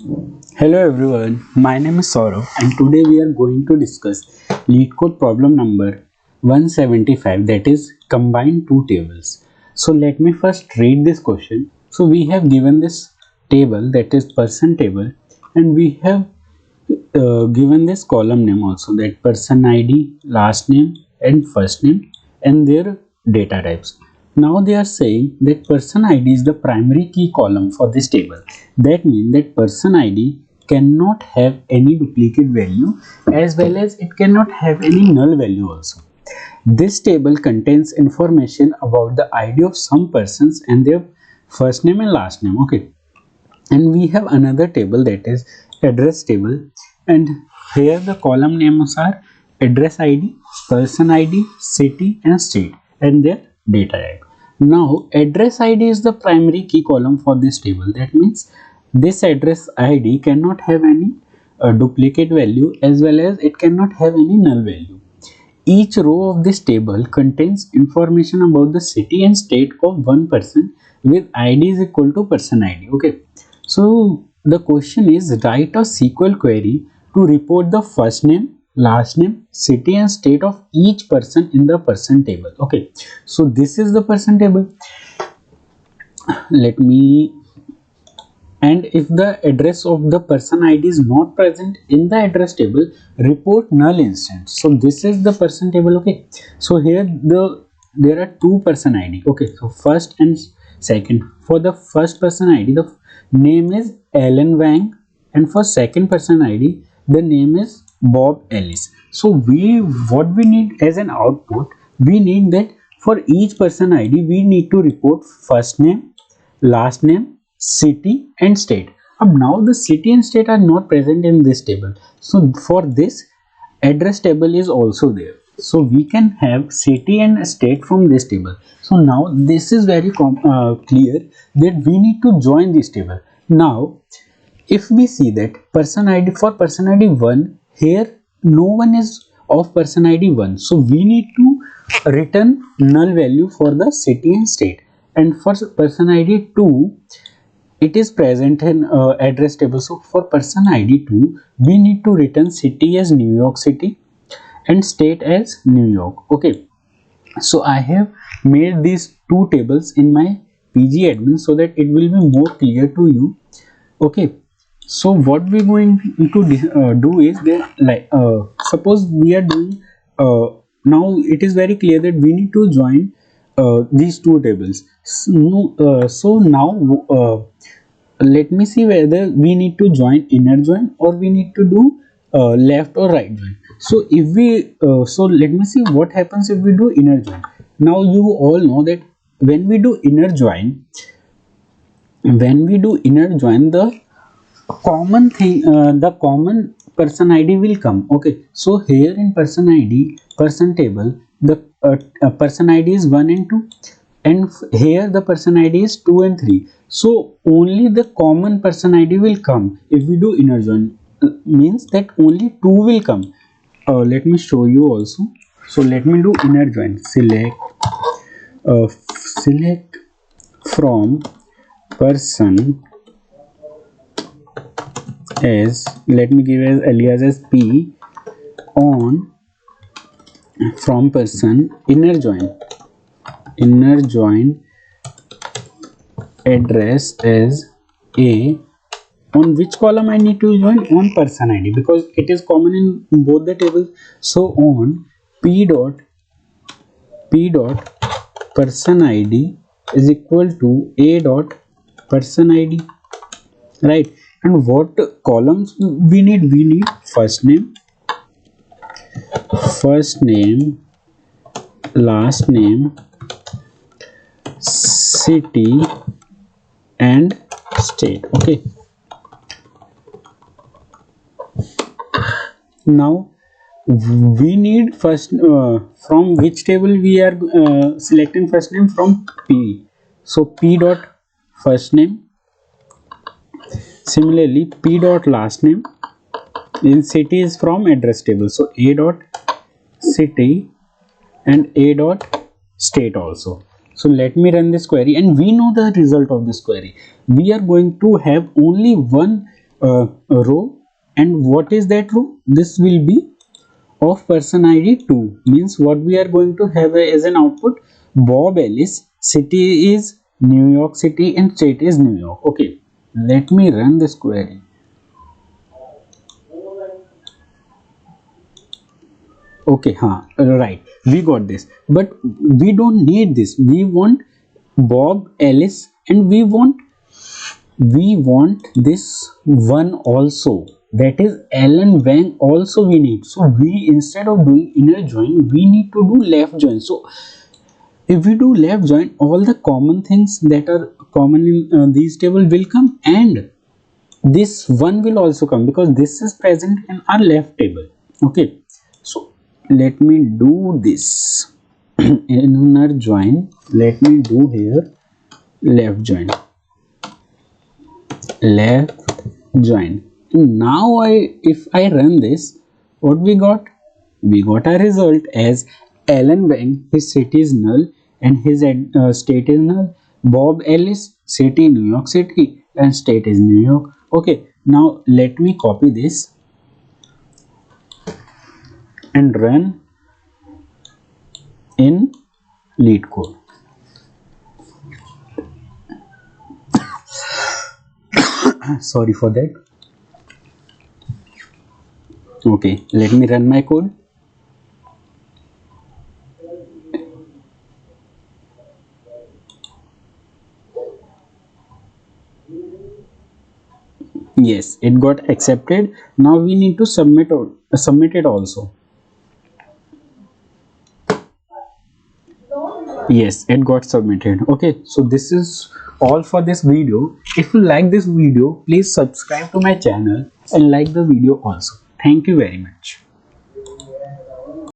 Hello everyone, my name is Saurav and today we are going to discuss LeetCode problem number 175, that is combine two tables. So let me first read this question. So we have given this table, that is person table, and we have given this column name also, that person ID, last name and first name and their data types. Now they are saying that person ID is the primary key column for this table. That means that person ID cannot have any duplicate value, as well as it cannot have any null value also. This table contains information about the ID of some persons and their first name and last name. Okay, and we have another table, that is address table, and here the column names are address ID, person ID, city and state and their data type. Now address ID is the primary key column for this table. That means this address ID cannot have any duplicate value, as well as it cannot have any null value. Each row of this table contains information about the city and state of one person with ID is equal to person ID. Okay, so the question is, write a SQL query to report the first name, last name, city and state of each person in the person table. Okay, so this is the person table. Let me, and if the address of the person ID is not present in the address table, report null instance. So this is the person table. Okay, so here there are two person ID. Okay, so first and second. For the first person ID, the name is Alan Wang, and for second person ID, the name is Bob Ellis. So what we need as an output, we need that for each person ID we need to report first name, last name, city and state. Now the city and state are not present in this table, so for this address table is also there, so we can have city and state from this table. So now this is very clear that we need to join this table. Now if we see that person ID, for person ID 1, here no one is of person ID 1, so we need to return null value for the city and state. And for person ID 2, it is present in address table, so for person ID 2 we need to return city as New York City and state as New York. Okay, so I have made these two tables in my PG admin so that it will be more clear to you. Okay, so what we're going to do is that, like, suppose we are doing, now it is very clear that we need to join these two tables. So now let me see whether we need to join inner join or we need to do left or right join. So if we so let me see what happens if we do inner join. Now you all know that when we do inner join, the common thing, the common person ID will come. Okay, so here in person ID, person table, the person ID is 1 and 2, and here the person ID is 2 and 3. So only the common person ID will come if we do inner join. Means that only 2 will come. Let me show you also. So let me do inner join. Select from person as, let me give as alias as P, on from person inner join address as A. On which column I need to join? On person ID, because it is common in both the tables. So on P dot person ID is equal to A dot person ID, right? And what columns we need? We need first name, last name, city and state. Okay, now we need first, from which table we are selecting first name? From P. So P dot first name, similarly P dot last name, in city is from address table, so A dot city and A dot state also. So let me run this query, and we know the result of this query. We are going to have only one row, and what is that row? This will be of person ID 2, means what we are going to have as an output: Bob Ellis, city is New York City and state is New York. Okay, let me run this query. Okay, right, we got this, but we don't need this. We want Bob Ellis, and we want this one also, that is Alan Wang also we need. So we, instead of doing inner join, we need to do left join. So if we do left join, all the common things that are common in these table will come, and this one will also come, because this is present in our left table. Okay, so let me do this. Inner join, let me do here left join, left join. Now if I run this, what we got? We got a result as Alan Wang, his city is null and his state is null. Bob Ellis, city New York City and state is New York. Okay, now let me copy this and run in leetcode. Sorry for that. Okay, let me run my code. Yes, it got accepted. Now we need to submit it also. Yes, it got submitted. Okay, so this is all for this video. If you like this video, please subscribe to my channel and like the video also. Thank you very much.